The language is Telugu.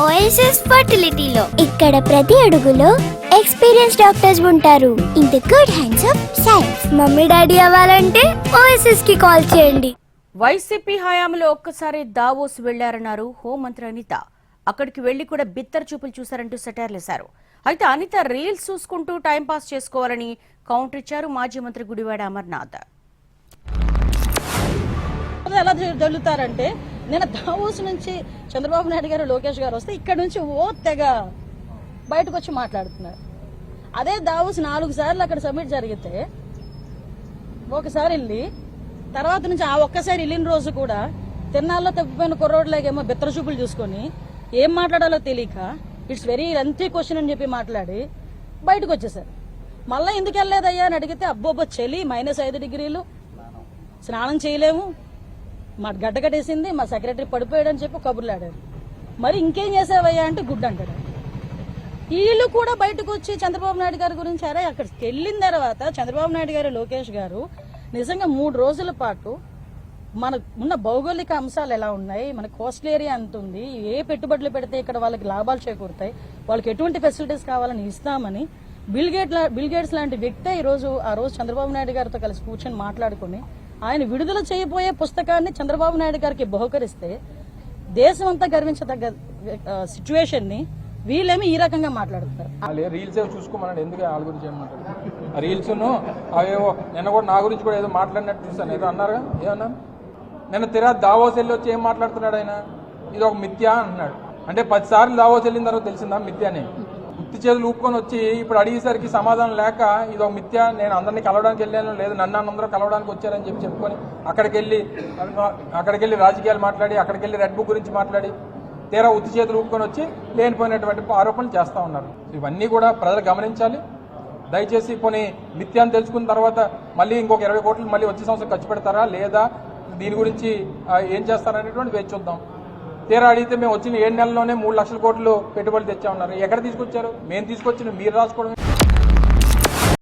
ఓఎస్ఎస్ ఫర్టిలిటీలో ఇక్కడ ప్రతి అడుగులో ఎక్స్పీరియన్స్ డాక్టర్స్ ఉంటారు. In the good hands of science. Mummy daddy అవ్వాలంటే ఓఎస్ఎస్ కి కాల్ చేయండి. వైసీపీ హయాంలో ఒక్కసారి దావోస్ వెళ్లారన్నారు హోంమంత్రి అనిత. అక్కడికి వెళ్లి కూడా బిత్తర చూపులు చూశారంటూ సెటైర్లేశారు. అయితే అనిత రీల్స్ చూసుకుంటూ టైంపాస్ చేసుకోవాలని కౌంటర్ ఇచ్చారు మాజీ మంత్రి గుడివాడ అమర్నాథ్. ఎలా జల్లుతారంటే నేను దావోస్ నుంచి చంద్రబాబు నాయుడు గారు లోకేష్ గారు వస్తే ఇక్కడ నుంచి తెగ బయటకు వచ్చి మాట్లాడుతున్నారు. అదే దావోస్ 4 సార్లు అక్కడ సబ్మిట్ జరిగితే ఒకసారి వెళ్ళి తర్వాత నుంచి ఆ ఒక్కసారి వెళ్ళిన రోజు కూడా తిన్నాళ్ళలో తప్పిపోయిన కుర్రోడ్లాగేమో బిత్తర చూపులు చూసుకొని ఏం మాట్లాడాలో తెలియక ఇట్స్ వెరీ లెంతీ క్వశ్చన్ అని చెప్పి మాట్లాడి బయటకు వచ్చేసారు. మళ్ళీ ఎందుకు వెళ్ళలేదయ్యా అని అడిగితే అబ్బోబ్బో చలి -5 డిగ్రీలు స్నానం చేయలేము, మా గడ్డ కట్టేసింది, మా సెక్రటరీ పడిపోయాడు అని చెప్పి కబుర్లు ఆడారు. మరి ఇంకేం చేసావయ్యా అంటే గుడ్ అంటాడు. వీళ్ళు కూడా బయటకు వచ్చి చంద్రబాబు నాయుడు గారి గురించి అరే అక్కడికి వెళ్ళిన తర్వాత చంద్రబాబు నాయుడు గారు లోకేష్ గారు నిజంగా 3 రోజుల పాటు మనకు ఉన్న భౌగోళిక అంశాలు ఎలా ఉన్నాయి, మన కోస్టల్ ఏరియా ఎంత ఉంది, ఏ పెట్టుబడులు పెడితే ఇక్కడ వాళ్ళకి లాభాలు చేకూరుతాయి, వాళ్ళకి ఎటువంటి ఫెసిలిటీస్ కావాలని ఇస్తామని బిల్ గేట్స్ లాంటి వ్యక్తే ఆ రోజు చంద్రబాబు నాయుడు గారితో కలిసి కూర్చొని మాట్లాడుకుని ఆయన విడుదల చేయబోయే పుస్తకాన్ని చంద్రబాబు నాయుడు గారికి బహుకరిస్తే దేశం అంతా గర్వించదగ్గ సిచ్యువేషన్ ని వీళ్ళేమి ఈ రకంగా మాట్లాడుతారు. రీల్స్ చూసుకోమన్నాడు, ఎందుకు వాళ్ళ గురించి ఏమన్నా రీల్స్ అవేవో నిన్న కూడా నా గురించి కూడా ఏదో మాట్లాడినట్టు చూస్తాను. ఏదో అన్నారుగా, ఏమన్నా నిన్న దావోస్ వెళ్ళి వచ్చి ఏం మాట్లాడుతున్నాడు ఆయన, ఇది ఒక మిథ్య అంటున్నాడు. అంటే 10 సార్లు దావోస్ వెళ్ళిన తర్వాత తెలిసిందా మిథ్య అని. గుర్తు చేతులు ఊపుకొని వచ్చి ఇప్పుడు అడిగేసరికి సమాధానం లేక ఇది ఒక మిథ్య, నేను అందరినీ కలవడానికి వెళ్ళాను, లేదు నన్ను అందరూ కలవడానికి వచ్చారని చెప్పుకొని అక్కడికి వెళ్ళి రాజకీయాలు మాట్లాడి అక్కడికి వెళ్ళి రెడ్ బుక్ గురించి మాట్లాడి తీరా ఉత్తి చేతులు ఊపుకొని వచ్చి లేనిపోయినటువంటి ఆరోపణలు చేస్తూ ఉన్నారు. ఇవన్నీ కూడా ప్రజలు గమనించాలి. దయచేసి పోనీ మిథ్య అని తెలుసుకున్న తర్వాత మళ్ళీ ఇంకొక 20 కోట్లు మళ్ళీ వచ్చే సంవత్సరం ఖర్చు పెడతారా లేదా దీని గురించి ఏం చేస్తారనేటువంటి వేచి చూద్దాం. తీరా అడిగితే మేము వచ్చిన 7 నెలల్లోనే 3 లక్షల కోట్లు పెట్టుబడులు తెచ్చామన్నారు. ఎక్కడ తీసుకొచ్చారు? మేము తీసుకొచ్చిన మీరు రాసుకోవడం.